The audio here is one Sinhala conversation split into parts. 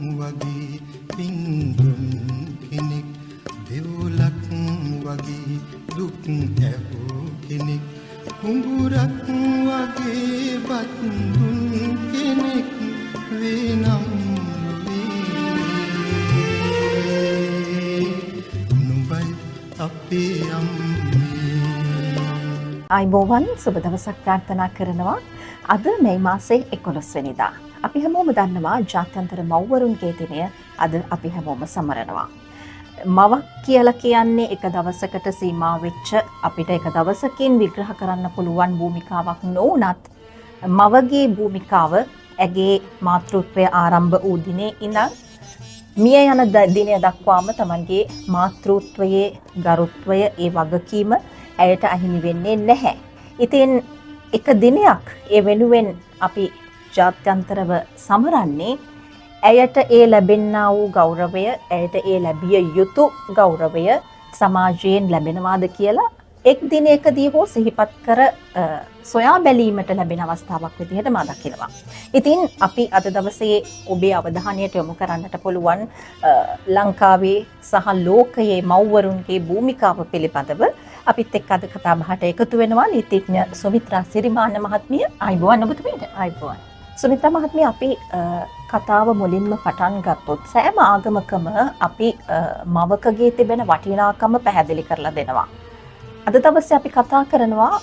වගේ පින්දුන් කෙනෙක් දෙවුලක් වගේ දුක් ඇහූ කෙනෙක් කුඹුරක් වගේ බත් දුන් කෙනෙක් වේනම් නුඹයි අපේ අයිබෝවන් සුබ දවසක් ප්‍රාර්ථනා කරනවා. අද මේ මාසේ 11 වෙනිදා. අපි හැමෝම දන්නවා ජාත්‍යන්තර මව්වරුන්ගේ දිනය අද අපි හැමෝම සමරනවා. මවක් කියලා කියන්නේ එක දවසකට සීමා වෙච්ච අපිට එක දවසකින් විග්‍රහ කරන්න පුළුවන් භූමිකාවක් නොවුනත් මවගේ භූමිකාව ඇගේ මාතෘත්වය ආරම්භ වූ දිනේ ඉඳන් මිය යන දිනය දක්වාම තමන්ගේ මාතෘත්වයේ ගරුත්වය ඒ වගකීම ඇයට අහිමි වෙන්නේ නැහැ. ඉතින් එක දිනයක් ඒ වෙනුවෙන් අපි ජාත්‍යන්තරව සමරන්නේ ඇයට ඒ ලැබෙන්නා වූ ගෞරවය, ඇයට ඒ ලැබිය යුතු ගෞරවය සමාජයෙන් ලැබෙනවාද කියලා එක් දිනයකදී හෝ සිහිපත් කර සොයා බැලීමට ලැබෙන අවස්ථාවක් විදිහට මා දකිනවා. ඉතින් අපි අද දවසේ ඔබේ අවධානයට යොමු කරන්නට පුළුවන් ලංකාවේ සහ ලෝකයේ මව්වරුන්ගේ භූමිකාව පිළිබඳව අපිත් එක්ක අද කතා බහට එකතු වෙනවා නීතිඥ සුමිත්‍රා සිරිමාන මහත්මිය. අයිබෝවන් ඔබතුමීට. අයිබෝවන්. සුමිත්‍රා මහත්මිය, අපි කතාව මුලින්ම පටන් ගත්තොත් සෑම ආගමකම අපි මවකගේ තිබෙන වටිනාකම පැහැදිලි කරලා දෙනවා. අද දවසේ අපි කතා කරනවා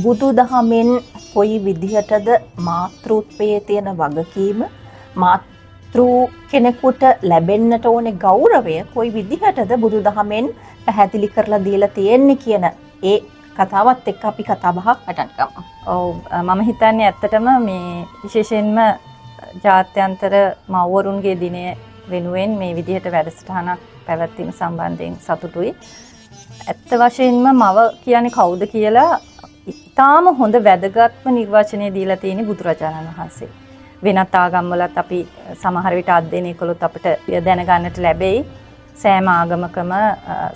බුදුදහමෙන් කොයි විදිහටද මාතෘත්වයේ තියෙන වගකීම, මාතෘ කෙනෙකුට ලැබෙන්නට ඕනේ ගෞරවය කොයි විදිහටද බුදුදහමෙන් පැහැදිලි කරලා දීලා තියෙන්නේ කියන ඒ කතාවත් එක්ක අපි කතා බහක් පටන් ගමු. ඔව්, මම හිතන්නේ ඇත්තටම මේ විශේෂයෙන්ම ජාත්‍යන්තර මව්වරුන්ගේ දිනය වෙනුවෙන් මේ විදිහට වැඩසටහනක් පැවැත්වීම සම්බන්ධයෙන් සතුටුයි. ඇත්ත වශයෙන්ම මව කියන්නේ කවුද කියලා ඉතාම හොඳ වැදගත්ම නිර්වචනය දීලා තියෙන්නේ බුදුරජාණන් වහන්සේ. වෙනත් ආගම්වලත් අපි සමහර විට අධ්‍යයනය කළොත් අපිට දැනගන්නට ලැබෙයි. සෑම ආගමකම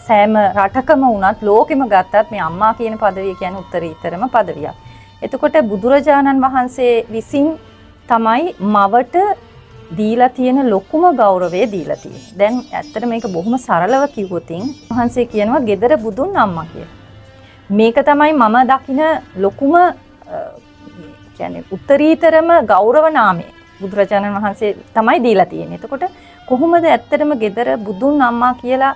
සෑම රටකම වුණත් ලෝකෙම ගත්තත් මේ අම්මා කියන පදවිය කියන්නේ උත්තරීතරම පදවියක්. එතකොට බුදුරජාණන් වහන්සේ විසින් තමයි මවට දීලා තියෙන ලොකුම ගෞරවය දීලා තියෙන්නේ. දැන් ඇත්තට මේක බොහොම සරලව කිව්වොතින් වහන්සේ කියනවා gedara budun amma කියලා. මේක තමයි මම දකින ලොකුම කියන්නේ උත්තරීතරම ගෞරව නාමය බුදුරජාණන් වහන්සේ තමයි දීලා තියෙන්නේ. එතකොට කොහොමද ඇත්තටම gedara budun amma කියලා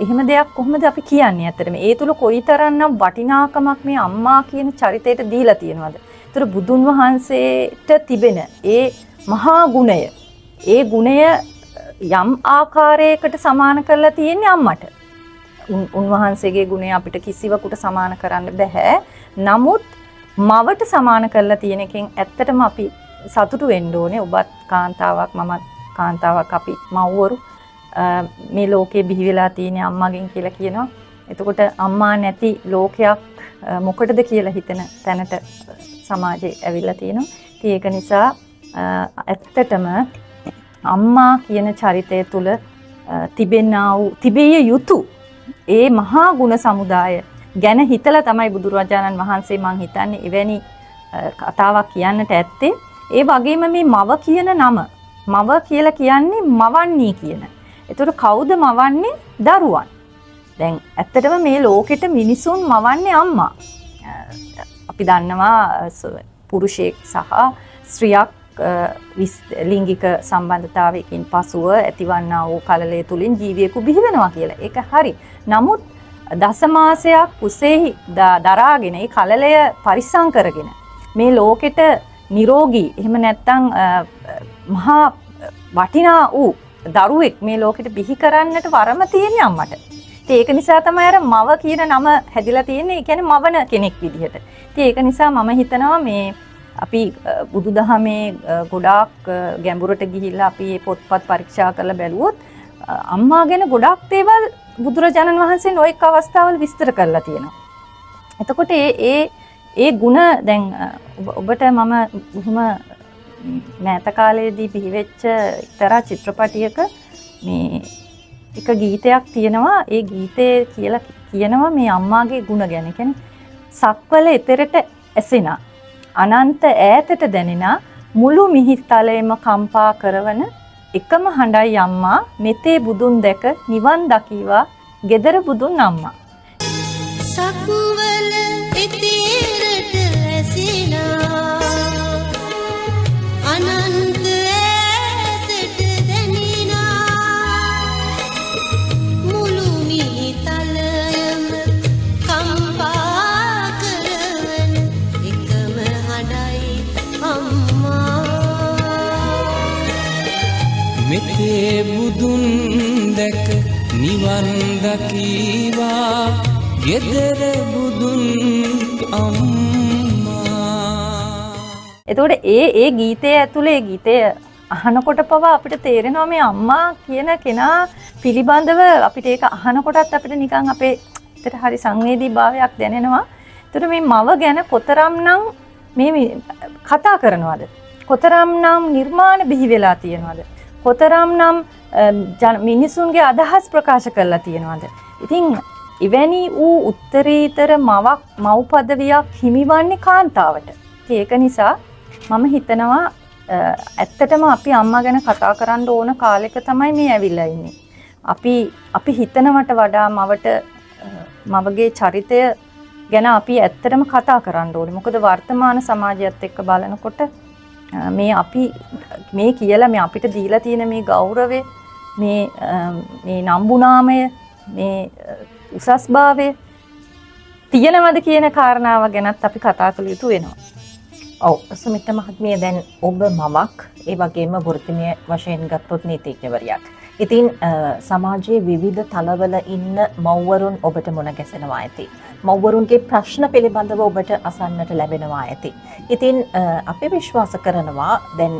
එහෙම දෙයක් කොහොමද අපි කියන්නේ ඇත්තටම? ඒ තුල කොයිතරම්නම් වටිනාකමක් මේ අම්මා කියන චරිතයට දීලා තියෙනවද? ඒතර බුදුන් වහන්සේට තිබෙන ඒ මහා ගුණය, ඒ ගුණය යම් ආකාරයකට සමාන කරලා තියෙන්නේ අම්මට. උන්වහන්සේගේ ගුණය අපිට කිසිවකුට සමාන කරන්න බෑ. නමුත් මවට සමාන කරලා තියෙන එකෙන් ඇත්තටම අපි සතුටු වෙන්න ඕනේ. ඔබත් කාන්තාවක්, මමත් කාන්තාවක්, අපි මව්වරු මේ ලෝකේ බිහි වෙලා තියෙන අම්මගෙන් කියලා කියනවා. එතකොට අම්මා නැති ලෝකයක් මොකටද කියලා හිතන තැනට සමාජය ඇවිල්ලා තියෙනවා. ඉතින් ඒක නිසා ඇත්තටම අම්මා කියන චරිතය තුළ තිබිය යුතු ඒ මහා ගුණ සමුදාය ගැන හිතලා තමයි බුදුරජාණන් වහන්සේ මං හිතන්නේ එවැනි කතාවක් කියන්නට ඇත්තේ. ඒ වගේම මේ මව කියන නම, මව කියලා කියන්නේ මවන්නේ කියන. ඒතකොට කවුද මවන්නේ? දරුවන්. දැන් ඇත්තටම මේ ලෝකෙට මිනිසුන් මවන්නේ අම්මා. අපි දන්නවා පුරුෂයෙක් සහ ස්ත්‍රියක් ලිංගික සම්බන්ධතාවයකින් පසුව ඇතිවන්නා වූ කලලය තුලින් ජීවියෙකු බිහි වෙනවා කියලා. ඒක හරි. නමුත් දසමාසයක් කුසෙහි දරාගෙන ඒ කලලය පරිස්සම් කරගෙන මේ ලෝකෙට නිරෝගී එහෙම නැත්නම් මහා වටිනා වූ දරුවෙක් මේ ලෝකෙට බිහි කරන්නට වරම තියෙන්නේ අම්මට. ඉතින් ඒක නිසා තමයි අර මව කියන නම හැදිලා තියෙන්නේ. ඒ කියන්නේ මවන කෙනෙක් විදිහට. ඉතින් ඒක නිසා මම හිතනවා මේ අපි බුදුදහමේ ගොඩාක් ගැඹුරට ගිහිල්ලා අපි මේ පොත්පත් පරීක්ෂා කරලා බැලුවොත් අම්මා ගැන ගොඩාක් දේවල් බුදුරජාණන් වහන්සේ නොඑක අවස්ථාවල විස්තර කරලා තියෙනවා. එතකොට ඒ ಗುಣ දැන් ඔබට මම බොහොම මෑත කාලයේදී පිළිවෙච්ච එක්තරා චිත්‍රපටයක මේ එක ගීතයක් තියෙනවා. ඒ ගීතේ කියලා කියනවා මේ අම්මාගේ ಗುಣ ගැන. කියන්නේ සක්වල එතරට ඇසෙනා අනන්ත ඈතට දැනෙන මුළු මිහිතලයේම කම්පා කරවන එකම හඬයි අම්මා මෙතේ බුදුන් දැක නිවන් දකීවා gedara බුදුන් අම්මා. සකුවල එතේරට ඇසිනා අනන්ත ඈතට දැනිනා මුළු මිහිතලයම කම්පා කරවන එකම හඬයි අම්මා. මෙතේ බුදුන් දැක නිවන් දකීවා gedara බුදුන් අම්මා. එතකොට ඒ ගීතය ඇතුලේ ගීතය අහනකොට පවා අපිට තේරෙනවා මේ අම්මා කියන කෙනා පිළිබඳව අපිට ඒක අහනකොටත් අපිට නිකන් අපේ හිතට හරි සංවේදී භාවයක් දැනෙනවා. එතකොට මේ මව ගැන කොතරම්නම් මේ කතා කරනවද? කොතරම්නම් නිර්මාණ බිහි වෙලා තියෙනවද? කොතරම්නම් මිනිසුන්ගේ අදහස් ප්‍රකාශ කරලා තියෙනවද? ඉතින් ඉවැනි වූ උත්තරීතර මවක් මව් පදවියක් හිමිවන්නේ කාන්තාවට. ඒක නිසා මම හිතනවා ඇත්තටම අපි අම්මා ගැන කතා කරන්න ඕන කාලෙක තමයි මේ ඇවිල්ලා ඉන්නේ. අපි හිතනවට වඩා මවගේ චරිතය ගැන අපි ඇත්තටම කතා කරන්න ඕනේ. මොකද වර්තමාන සමාජයත් එක්ක බලනකොට මේ කියලා මේ අපිට දීලා තියෙන මේ ගෞරවය, මේ නම්බුනාමය, මේ උසස්භාවය තියෙනවද කියන කාරණාව ගැනත් අපි කතා කළ යුතු වෙනවා. ඔව් සුමිත්‍රා මහත්මිය දැන් ඔබ මවක් ඒ වගේම වෘත්තීය වශයෙන් ගත්තොත් නීතිඥවරියක්. ඉතින් සමාජයේ විවිධ තලවල ඉන්න මව්වරුන් ඔබට මුණ ගැසෙනවා ඇති. මව්වරුන්ගේ ප්‍රශ්න පිළිබඳව ඔබට අසන්නට ලැබෙනවා ඇති. ඉතින් අපි විශ්වාස කරනවා දැන්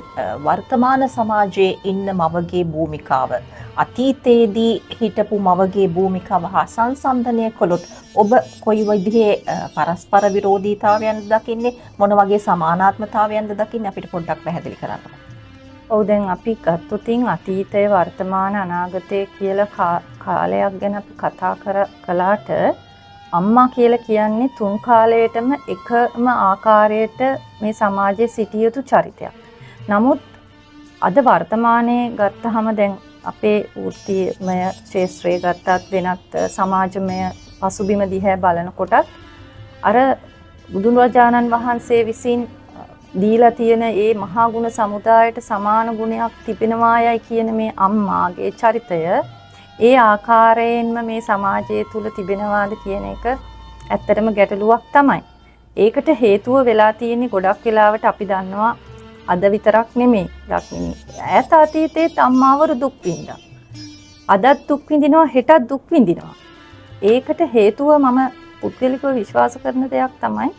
වර්තමාන සමාජයේ ඉන්න මවගේ භූමිකාව අතීතයේදී හිටපු මවගේ භූමිකාව හා සංසන්දනය කළොත් ඔබ කොයි විදිහේ පරස්පර විරෝධීතාවයන්ද දකින්නේ, මොන වගේ සමානාත්මතාවයන්ද දකින්නේ අපිට පොඩ්ඩක් පැහැදිලි කරන්න. ඔව් දැන් අපි ගත්තොතින් අතීතය වර්තමාන අනාගතය කියලා කාලයක් ගැන අපි කතා කළාට අම්මා කියලා කියන්නේ තුන් කාලයටම එකම ආකාරයට මේ සමාජයේ සිටිය යුතු චරිතයක්. නමුත් අද වර්තමානයේ ගත්තහම දැන් අපේ වෘත්තීයමය ශාස්ත්‍රයේ ගත්තත් වෙනත් සමාජමය පසුබිම දිහා බලනකොටත් අර බුදුරජාණන් වහන්සේ විසින් දීලා තියෙන ඒ මහා ගුණ සමුදායට සමාන ගුණයක් තිබෙනවායයි කියන මේ අම්මාගේ චරිතය ඒ ආකාරයෙන්ම මේ සමාජය තුල තිබෙනවාද කියන එක ඇත්තටම ගැටලුවක් තමයි. ඒකට හේතුව වෙලා තියෙන්නේ ගොඩක් වෙලාවට අපි දන්නවා අද විතරක් නෙමෙයි ලක්මිනී. ඈත අතීතයේත් අම්මාවරු දුක් විඳා. අදත් දුක් විඳිනවා, හෙටත් දුක් විඳිනවා. ඒකට හේතුව මම පුද්ගලිකව විශ්වාස කරන දෙයක් තමයි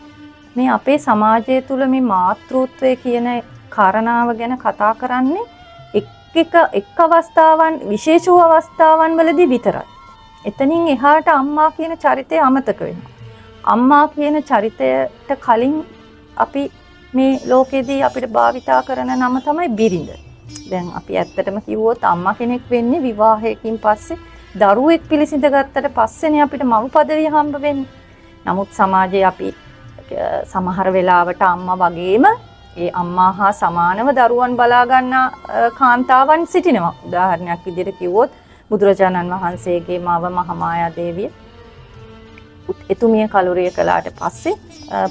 මේ අපේ සමාජය තුළ මේ මාතෘත්වය කියන කාරණාව ගැන කතා කරන්නේ එක් අවස්ථාවන් විශේෂ වූ අවස්ථාවන් වලදී විතරයි. එතනින් එහාට අම්මා කියන චරිතය අමතක වෙනවා. අම්මා කියන චරිතයට කලින් අපි මේ ලෝකෙදී අපිට භාවිතා කරන නම තමයි බිරිඳ. දැන් අපි ඇත්තටම කිව්වොත් අම්මා කෙනෙක් වෙන්නේ විවාහයකින් පස්සේ දරුවෙක් පිළිසිඳ ගත්තට පස්සේනේ අපිට මව් පදවිය හම්බ වෙන්නේ. නමුත් සමාජයේ අපි සමහර වෙලාවට අම්මා වගේම ඒ අම්මා හා සමානව දරුවන් බලා ගන්න කාන්තාවන් සිටිනවා. උදාහරණයක් විදිහට කිව්වොත් බුදුරජාණන් වහන්සේගේ මව මහමායා දේවිය එතුමිය කලුරිය කළාට පස්සේ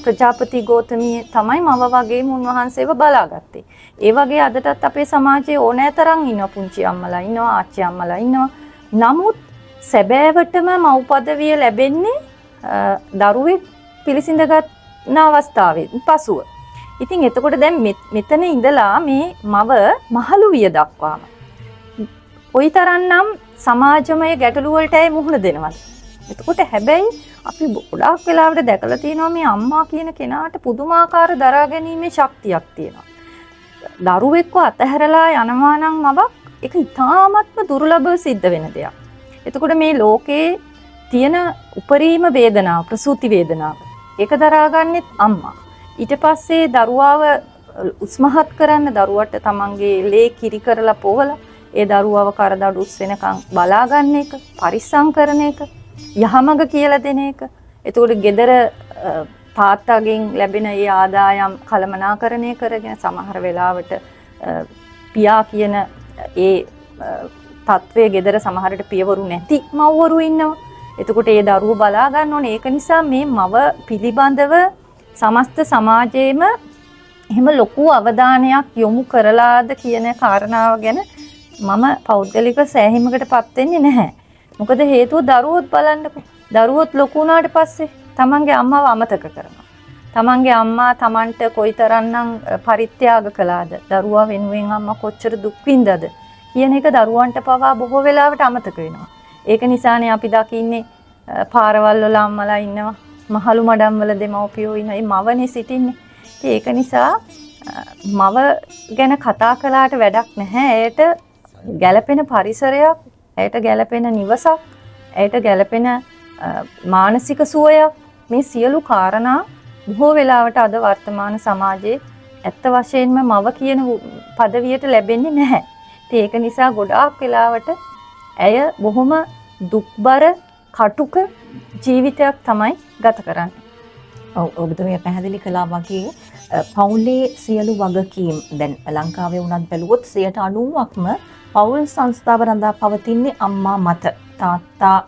ප්‍රජාපති ගෞතමිය තමයි මව වගේම උන්වහන්සේව බලාගත්තේ. ඒ වගේ අදටත් අපේ සමාජයේ ඕනෑ තරම් ඉන්නවා. පුංචි අම්මලා ඉන්නවා, ආච්චි අම්මලා ඉන්නවා. නමුත් සැබෑවටම මව් පදවිය ලැබෙන්නේ දරුවෙක් පිළිසිඳගත් අවස්ථාවේ පසුව. ඉතින් එතකොට දැන් මෙතන ඉඳලා මේ මව මහලු විය දක්වාම කොයිතරම්නම් සමාජමය ගැටලු වලටයි මුහුණ දෙනවද? එතකොට හැබැයි අපි ගොඩාක් වෙලාවට දැකලා තියෙනවා මේ අම්මා කියන කෙනාට පුදුමාකාර දරා ගැනීමේ ශක්තියක් තියෙනවා. දරුවෙක්ව අතහැරලා යනවා නම් මවක් ඒක ඉතාමත්ම දුර්ලභව සිද්ධ වෙන දෙයක්. එතකොට මේ ලෝකේ තියෙන උපරිම වේදනාව ප්‍රසූති වේදනාව ඒක දරාගන්නෙත් අම්මා. ඊට පස්සේ දරුවාව උස්මහත් කරන්න දරුවට තමන්ගේ ලේ කිරි කරලා පොවලා ඒ දරුවව කරදඩුස් වෙනකන් බලා ගන්න එක, පරිස්සම් කරන එක, යහමඟ කියලා දෙන එක. එතකොට gedara තාත්තගෙන් ලැබෙන ඒ ආදායම් කළමනාකරණය කරගෙන සමහර වෙලාවට පියා කියන ඒ තත්වයේ gedara සමහරට පියවරු නැති මව්වරු ඉන්නවා. එතකොට ඒ දරුවෝ බලා ගන්න ඕනේ. ඒක නිසා මේ මව පිළිබඳව සමස්ත සමාජයේම එහෙම ලොකු අවධානයක් යොමු කරලාද කියන කාරණාව ගැන මම පෞද්ගලික සෑහීමකටපත් වෙන්නේ නැහැ. මොකද හේතුව දරුවොත් බලන්නකෝ. දරුවොත් ලොකු වුණාට පස්සේ තමන්ගේ අම්මව අමතක කරනවා. තමන්ගේ අම්මා තමන්ට කොයිතරම්නම් පරිත්‍යාග කළාද? දරුවා වෙනුවෙන් අම්මා කොච්චර දුක් විඳද කියන එක දරුවන්ට පවා බොහෝ වෙලාවට අමතක වෙනවා. ඒක නිසානේ අපි දකින්නේ පාරවල් වල අම්මලා ඉන්නවා. මහලු මඩම් වල දෙමව්පියෝ ඉන්නවා. මේ මවනේ සිටින්නේ. ඒක නිසා මව ගැන කතා කළාට වැඩක් නැහැ. ඇයට ගැළපෙන පරිසරයක්, ඇයට ගැළපෙන නිවසක්, ඇයට ගැළපෙන මානසික සුවයක්, මේ සියලු කාරණා බොහෝ වෙලාවට අද වර්තමාන සමාජයේ ඇත්ත වශයෙන්ම මව කියන පදවියට ලැබෙන්නේ නැහැ. ඒක නිසා ගොඩාක් වෙලාවට ඇය බොහොම දුක්බර කටුක ජීවිතයක් තමයි ගත කරන්නේ. ඔව් ඔබතුමිය පැහැදිලි කළා වගේ පවුලේ සියලු වගකීම් දැන් ලංකාවේ වුණත් බැලුවොත් 90%ක්ම පවුල් සංස්ථාව රඳා පවතින්නේ අම්මා මත. තාත්තා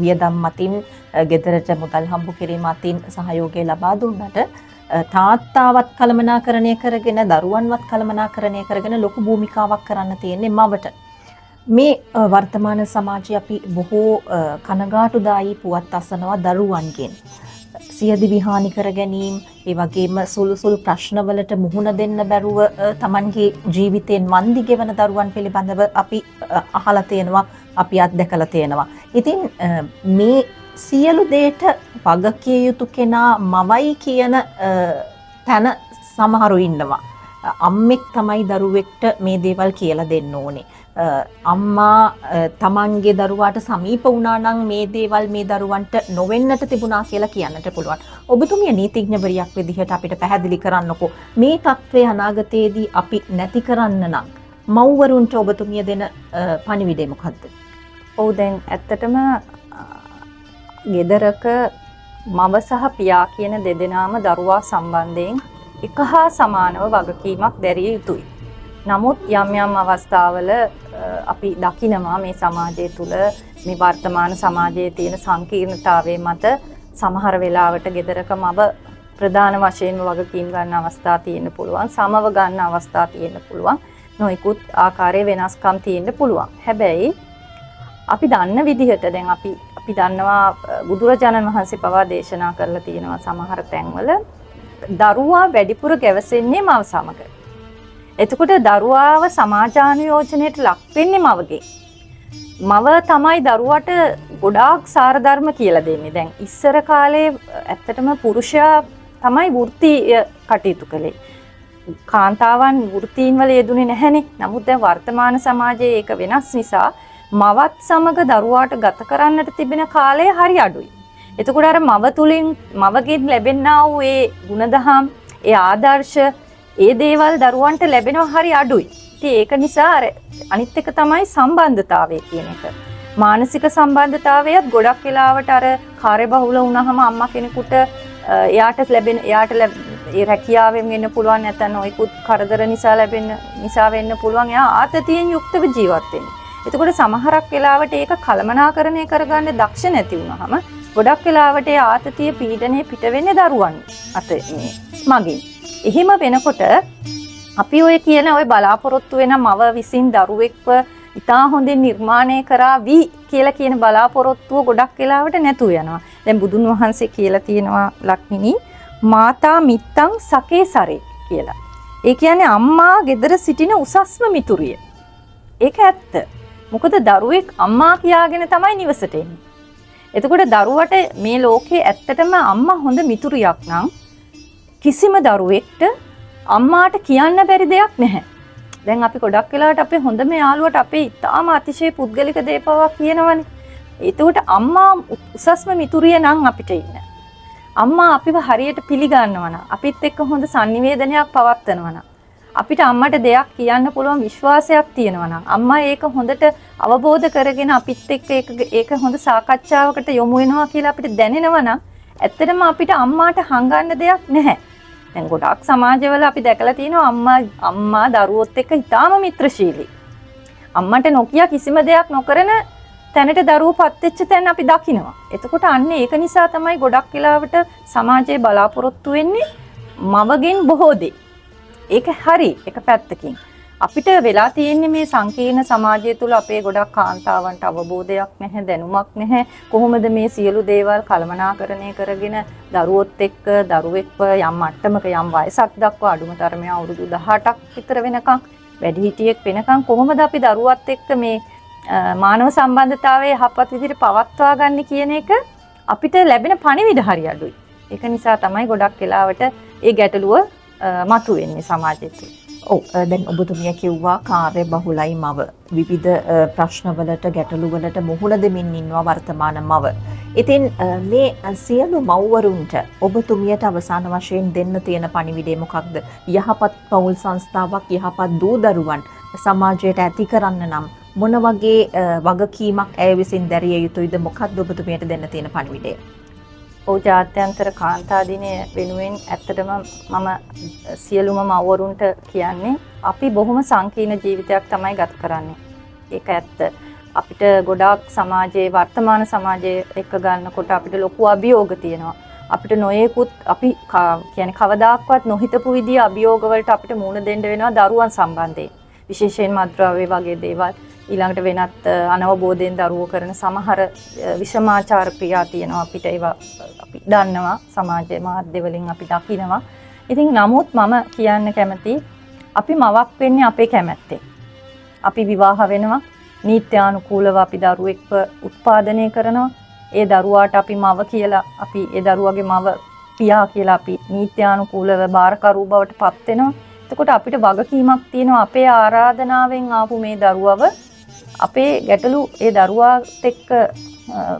වියදම් මතින් ගෙදරට මුදල් හම්බ කිරීම අතින් සහයෝගය ලබා දුන්නට තාත්තාවත් කළමනාකරණය කරගෙන දරුවන්වත් කළමනාකරණය කරගෙන ලොකු භූමිකාවක් කරන්න තියෙන්නේ මවට. මේ වර්තමාන සමාජයේ අපි බොහෝ කනගාටුදායී පුවත් අසනවා දරුවන්ගෙන්. සියදිවි හානි කර ගැනීම, ඒ වගේම සුළු සුළු ප්‍රශ්නවලට මුහුණ දෙන්න බැරුව තමන්ගේ ජීවිතයෙන් වන්දි ගෙවන දරුවන් පිළිබඳව අපි අහලා තියෙනවා, අපි අත්දැකලා තියෙනවා. ඉතින් මේ සියලු දේට වගකිය යුතු කෙනා මවයි කියන තැන සමහරු ඉන්නවා. අම්මෙක් තමයි දරුවෙක්ට මේ දේවල් කියලා දෙන්න ඕනේ. අම්මා තමන්ගේ දරුවාට සමීප වුණා නම් මේ දේවල් මේ දරුවන්ට නොවෙන්නට තිබුණා කියලා කියන්නට පුළුවන්. ඔබතුමිය නීතිඥවරියක් විදිහට අපිට පැහැදිලි කරන්නකෝ මේ තත්ත්වය අනාගතයේදී අපි නැති කරන්න නම් මව්වරුන්ට ඔබතුමිය දෙන පණිවිඩය මොකද්ද? ඔව් දැන් ඇත්තටම ගෙදරක මව සහ පියා කියන දෙදෙනාම දරුවා සම්බන්ධයෙන් එක හා සමානව වගකීමක් දැරිය යුතුයි. නමුත් යම් යම් අවස්ථාවල අපි දකිනවා මේ සමාජය තුළ මේ වර්තමාන සමාජයේ තියෙන සංකීර්ණතාවය මත සමහර වෙලාවට ගෙදරක මව ප්‍රධාන වශයෙන්ම වගකීම් ගන්න අවස්ථා තියෙන්න පුළුවන්, සමව ගන්න අවස්ථා තියෙන්න පුළුවන්, නොයිකුත් ආකාරයේ වෙනස්කම් තියෙන්න පුළුවන්. හැබැයි අපි දන්න විදිහට දැන් අපි දන්නවා බුදුරජාණන් වහන්සේ පවා දේශනා කරලා තියෙනවා සමහර තැන්වල දරුවා වැඩිපුර ගැවසෙන්නේ මව සමග. එතකොට දරුවාව සමාජානුයෝජනයට ලක් වෙන්නේ මවගේ. මව තමයි දරුවට ගොඩාක් සාර ධර්ම කියලා දෙන්නේ. දැන් ඉස්සර කාලේ ඇත්තටම පුරුෂයා තමයි වෘත්තීය කටයුතු කළේ. කාන්තාවන් වෘත්තීන් වල යෙදුනේ නැහැනේ. නමුත් දැන් වර්තමාන සමාජයේ ඒක වෙනස් නිසා මවත් සමග දරුවාට ගත කරන්නට තිබෙන කාලය හරි අඩුයි. එතකොට අර මව තුලින් මවගෙන් ලැබෙනා වූ ඒ ගුණදහම්, ඒ ආදර්ශ, ඒ දේවල් දරුවන්ට ලැබෙනවා හරි අඩුයි. ඉතින් ඒක නිසා අනිත් එක තමයි සම්බන්ධතාවය කියන එක. මානසික සම්බන්ධතාවයත් ගොඩක් වෙලාවට අර කාර්යබහුල වුණාම අම්මා කෙනෙකුට එයාට ඒ රැකියාවෙන් වෙන්න පුළුවන්, නැත්නම් ඔයිකුත් කරදර නිසා වෙන්න පුළුවන්. එයා ආතතියෙන් යුක්තව ජීවත් වෙන්නේ. එතකොට සමහරක් වෙලාවට ඒක කළමනාකරණය කරගන්න දක්ෂ නැති වුණාම ගොඩක් වෙලාවට ඒ ආතතිය පීඩනය පිට වෙන්නේ දරුවන් අත මගින්. එහෙම වෙනකොට අපි ඔය කියන ඔය බලාපොරොත්තු වෙන මව විසින් දරුවෙක්ව ඉතා හොඳින් නිර්මාණය කරાવી කියලා කියන බලාපොරොත්තුව ගොඩක් වෙලාවට නැතුව යනවා. දැන් බුදුන් වහන්සේ කියලා තියෙනවා ලක්මිනී මාතා මිත්තං සකේ සරේ කියලා. ඒ කියන්නේ අම්මා ගෙදර සිටින උසස්ම මිතුරිය. ඒක ඇත්ත. මොකද දරුවෙක් අම්මා කියාගෙන තමයි නිවසට එන්නේ. එතකොට දරුවට මේ ලෝකේ ඇත්තටම අම්මා හොඳ මිතුරියක් නම් කිසිම දරුවෙක්ට අම්මාට කියන්න බැරි දෙයක් නැහැ. දැන් අපි ගොඩක් වෙලාවට අපේ හොඳම යාළුවට අපේ ඉතාම අතිශය පුද්ගලික දේපවක් කියනවනේ. ඒකට අම්මා උසස්ම මිතුරිය නම් අපිට ඉන්න. අම්මා අපිව හරියට පිළිගන්නවා නම්, අපිත් එක්ක හොඳ sannivedanayak පවත්වනවා නම්, අපිට අම්මට දෙයක් කියන්න පුළුවන් විශ්වාසයක් තියෙනවා නම්, අම්මා ඒක හොඳට අවබෝධ කරගෙන අපිත් එක්ක ඒක හොඳ සාකච්ඡාවකට යොමු වෙනවා කියලා අපිට දැනෙනවා නම්, ඇත්තටම අපිට අම්මාට හංගන්න දෙයක් නැහැ. දැන් ගොඩක් සමාජවල අපි දැකලා තියෙනවා අම්මා දරුවොත් එක්ක ඉතාම මිත්‍රශීලී. අම්මට නොකිය කිසිම දෙයක් නොකරන තැනට දරුවෝ පත් වෙච්ච තැන අපි දකිනවා. එතකොට අන්න ඒක නිසා තමයි ගොඩක් වෙලාවට සමාජයේ බලාපොරොත්තු වෙන්නේ මවගෙන් බොහෝ දේ. ඒක හරි එක පැත්තකින්. අපිට වෙලා තියෙන්නේ මේ සංකීර්ණ සමාජය තුළ අපේ ගොඩක් කාන්තාවන්ට අවබෝධයක් නැහැ, දැනුමක් නැහැ. කොහොමද මේ සියලු දේවල් කළමනාකරණය කරගෙන දරුවොත් එක්ක දරුවෙක්ව යම් මට්ටමක යම් වයසක් දක්වා අඩුම තරමේ අවුරුදු 18ක් විතර වෙනකන් වැඩිහිටියෙක් වෙනකන් කොහොමද අපි දරුවත් එක්ක මේ මානව සම්බන්ධතාවයේ යහපත් විදිහට පවත්වා ගන්න කියන එක අපිට ලැබෙන පණිවිඩ හරි අඩුයි. ඒක නිසා තමයි ගොඩක් වෙලාවට ඒ ගැටලුව මතුවෙන්නේ සමාජය තුළ. ඔව් දැන් ඔබතුමිය කිව්වා කාර්ය බහුලයි මව. විවිධ ප්‍රශ්නවලට ගැටලුවලට මුහුණ දෙමින් ඉන්නවා වර්තමාන මව. ඉතින් මේ සියලු මව්වරුන්ට ඔබතුමියට අවසාන වශයෙන් දෙන්න තියෙන පණිවිඩය මොකක්ද? යහපත් පවුල් සංස්ථාවක්, යහපත් දූ දරුවන් සමාජයට ඇති කරන්න නම් මොන වගේ වගකීමක් ඇය විසින් දැරිය යුතුයිද? මොකක්ද ඔබතුමියට දෙන්න තියෙන පණිවිඩය? ඔව් ජාත්‍යන්තර කාන්තා දිනය වෙනුවෙන් ඇත්තටම මම සියලුම මව්වරුන්ට කියන්නේ අපි බොහොම සංකීර්ණ ජීවිතයක් තමයි ගත කරන්නේ. ඒක ඇත්ත. අපිට ගොඩාක් සමාජයේ වර්තමාන සමාජයේ එක්ක ගන්නකොට අපිට ලොකු අභියෝග තියෙනවා. අපිට නොයෙකුත් අපි කියන්නේ කවදාක්වත් නොහිතපු විදිහේ අභියෝග වලට අපිට මුහුණ දෙන්න වෙනවා දරුවන් සම්බන්ධයෙන්. විශේෂයෙන් මත්ද්‍රව්‍ය වගේ දේවල් ඊළඟට වෙනත් අනවබෝධයෙන් දරුවෝ කරන සමහර විෂමාචාර ක්‍රියා තියෙනවා අපිට ඒවා අපි දන්නවා සමාජයේ මාධ්‍ය වලින් අපි දකිනවා. ඉතින් නමුත් මම කියන්න කැමති අපි මවක් වෙන්නේ අපේ කැමැත්තෙන්. අපි විවාහ වෙනවා නීත්‍යානුකූලව අපි දරුවෙක්ව උත්පාදනය කරනවා. ඒ දරුවාට අපි මව කියලා අපි ඒ දරුවගේ මව පියා කියලා අපි නීත්‍යානුකූලව බාරකරු බවට පත් වෙනවා. එතකොට අපිට වගකීමක් තියෙනවා අපේ ආරාධනාවෙන් ආපු මේ දරුවව අපේ ගැටලු ඒ දරුවාත් එක්ක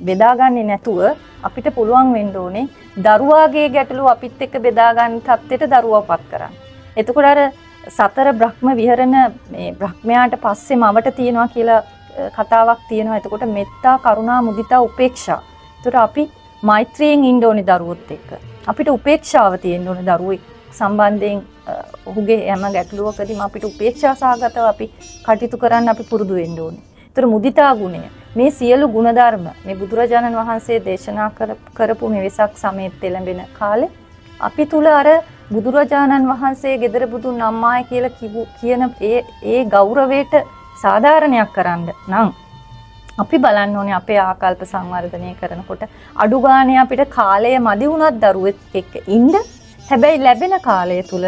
බෙදාගන්නේ නැතුව අපිට පුළුවන් වෙන්න ඕනේ දරුවාගේ ගැටලු අපිත් එක්ක බෙදාගන්න තත්ත්වයට දරුවවපත් කරන්න. එතකොට අර සතර බ්‍රහ්ම විහරණ මේ බ්‍රහ්මයාට පස්සේ මවට තියෙනවා කියලා කතාවක් තියෙනවා. එතකොට මෙත්තා, කරුණා, මුදිතා, උපේක්ෂා. එතකොට අපි මෛත්‍රියෙන් ඉන්න ඕනේ දරුවොත් එක්ක. අපිට උපේක්ෂාව තියෙන්න ඕනේ දරුවෙක් සම්බන්ධයෙන් ඔහුගේ හැම ගැටලුවකදීම අපිට උපේක්ෂා සහගතව අපි කටයුතු කරන්න අපි පුරුදු වෙන්න ඕනේ. ඒතර මුදිතා ගුණය මේ සියලු ගුණධර්ම මේ බුදුරජාණන් වහන්සේ දේශනා කරපු මේ වෙසක් සමයේත් එළඹෙන කාලේ අපි තුල අර බුදුරජාණන් වහන්සේ gedara budun අම්මායි කියලා කියන ඒ ගෞරවයට සාධාරණයක් කරන්න නම් අපි බලන්න ඕනේ අපේ ආකල්ප සංවර්ධනය කරනකොට අඩු ගානේ අපිට කාලය මදි වුණත් දරුවෙක් එක්ක ඉන්න. හැබැයි ලැබෙන කාලය තුල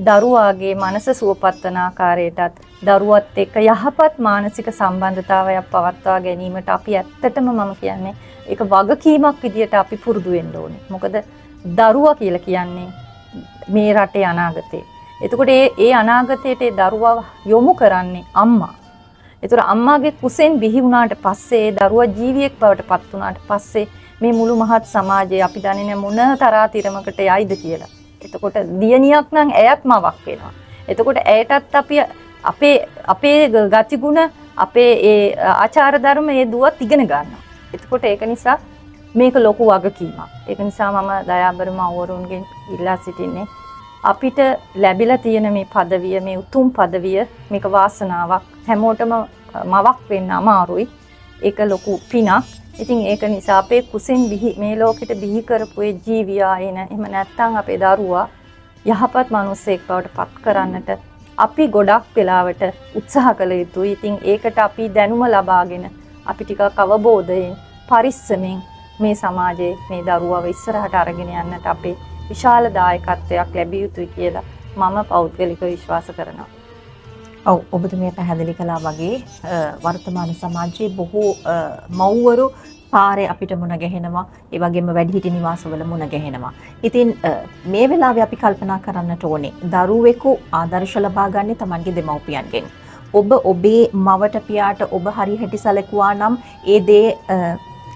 දරුවාගේ මනස සුවපත් වන ආකාරයටත් දරුවත් එක්ක යහපත් මානසික සම්බන්ධතාවයක් පවත්වා ගැනීමට අපි ඇත්තටම මම කියන්නේ ඒක වගකීමක් විදියට අපි පුරුදු වෙන්න ඕනේ. මොකද දරුවා කියලා කියන්නේ මේ රටේ අනාගතේ. එතකොට ඒ අනාගතයට ඒ දරුවා යොමු කරන්නේ අම්මා. ඒතර අම්මාගේ කුසෙන් බිහි වුණාට පස්සේ දරුවා ජීවියෙක් බවට පත් වුණාට පස්සේ මේ මුළු මහත් සමාජයේ අපි දන්නේ මොන තරාතිරමකට යයිද කියලා. එතකොට දියණියක් නම් ඇයත් මවක් වෙනවා. එතකොට ඇයටත් අපි අපේ ගතිගුණ අපේ ඒ ආචාර ධර්ම ඒ දුවත් ඉගෙන ගන්නවා. එතකොට ඒක නිසා මේක ලොකු වගකීමක්. ඒක නිසා මම දයාබර මව්වරුන්ගෙන් ඉල්ලා සිටින්නේ අපිට ලැබිලා තියෙන මේ পদවිය මේ උතුම් পদවිය මේක වාසනාවක්. හැමෝටම මවක් වෙන්න අමාරුයි. ඒක ලොකු පිනක්. ඉතින් ඒක නිසා අපේ කුසෙන් මේ ලෝකෙට බිහි කරපු ඒ ජීවියා එන එහෙම නැත්නම් අපේ දරුවා යහපත් මිනිසෙක් බවට පත් කරන්නට අපි ගොඩක් වෙලාවට උත්සාහ කළ යුතුයි. ඉතින් ඒකට අපි දැනුම ලබාගෙන අපි ටිකක් අවබෝධයෙන් පරිස්සමෙන් මේ සමාජයේ මේ දරුවව ඉස්සරහට අරගෙන යන්නට අපේ විශාල දායකත්වයක් ලැබිය යුතුයි කියලා මම පෞද්ගලිකව විශ්වාස කරනවා. ඔව් ඔබතුමිය පැහැදිලි කළා වගේ වර්තමාන සමාජයේ බොහෝ මව්වරු පාරේ අපිට මුණ ගැහෙනවා. ඒ වගේම වැඩිහිටි නිවාසවල මුණ ගැහෙනවා. ඉතින් මේ වෙලාවේ අපි කල්පනා කරන්නට ඕනේ දරුවෙකු ආදර්ශ ලබා ගන්න තමන්ගේ දෙමව්පියන්ගෙන්. ඔබ ඔබේ මවට පියාට ඔබ හරියට සැලකුවා නම් ඒ දේ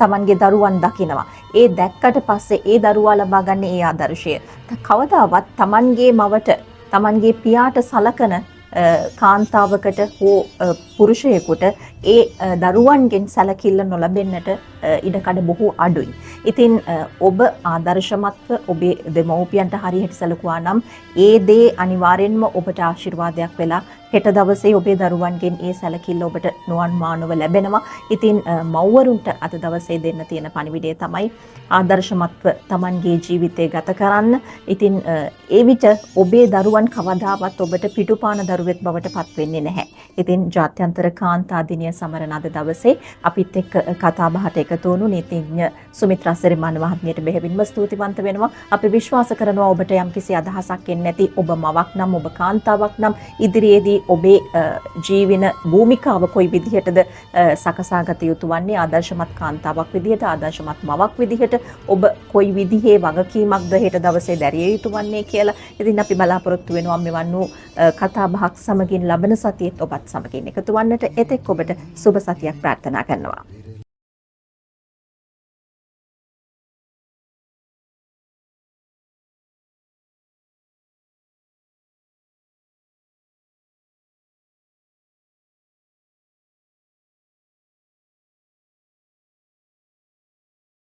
තමන්ගේ දරුවන් දකිනවා. ඒ දැක්කට පස්සේ ඒ දරුවා ලබා ගන්න ඒ ආදර්ශය කවදාවත් තමන්ගේ මවට තමන්ගේ පියාට සලකන කාන්තාවකට හෝ පුරුෂයෙකුට ඒ දරුවන්ගෙන් සැලකිල්ල නොලැබෙන්නට ඉඩකඩ බොහෝ අඩුයි. ඉතින් ඔබ ආදර්ශමත්ව ඔබේ දෙමව්පියන්ට හරියට සැලකුවා නම් ඒ දේ අනිවාර්යෙන්ම ඔබට ආශිර්වාදයක් වෙලා හෙට දවසේ ඔබේ දරුවන්ගෙන් ඒ සැලකිල්ල ඔබට නොඅනුමානව ලැබෙනවා. ඉතින් මව්වරුන්ට අද දවසේ දෙන්න තියෙන පණිවිඩය තමයි ආදර්ශමත්ව Tamanගේ ජීවිතය ගත කරන්න. ඉතින් ඒ විට ඔබේ දරුවන් කවදාවත් ඔබට පිටුපාන දරුවෙක් බවට පත් වෙන්නේ නැහැ. ඉතින් ජාත්‍යන්තර කාන්තා දිනය සමරන අද දවසේ අපිත් එක්ක කතා බහට එකතු වුණු නීතිඥ සුමිත්‍රා සිරිමාන මහත්මියට බෙහෙවින්ම ස්තුතිවන්ත වෙනවා. අපි විශ්වාස කරනවා ඔබට යම්කිසි අදහසක් එන්නේ නැති ඔබ මවක් නම් ඔබ කාන්තාවක් නම් ඉදිරියේදී ඔබේ ජීවන භූමිකාව කොයි විදිහටද සකසාගත යුතු වන්නේ ආදර්ශමත් කාන්තාවක් විදිහට ආදර්ශමත් මවක් විදිහට ඔබ කොයි විදිහේ වගකීමක්ද හෙට දවසේ දැරිය යුතු වන්නේ කියලා. ඉතින් අපි බලාපොරොත්තු වෙනවා මෙවන් වූ කතා බහක් සමගින් ලබන සතියේත් ඔබත් සමගින් එකතු වන්නට. එතෙක් ඔබට සුබ සතියක් ප්‍රාර්ථනා කරනවා.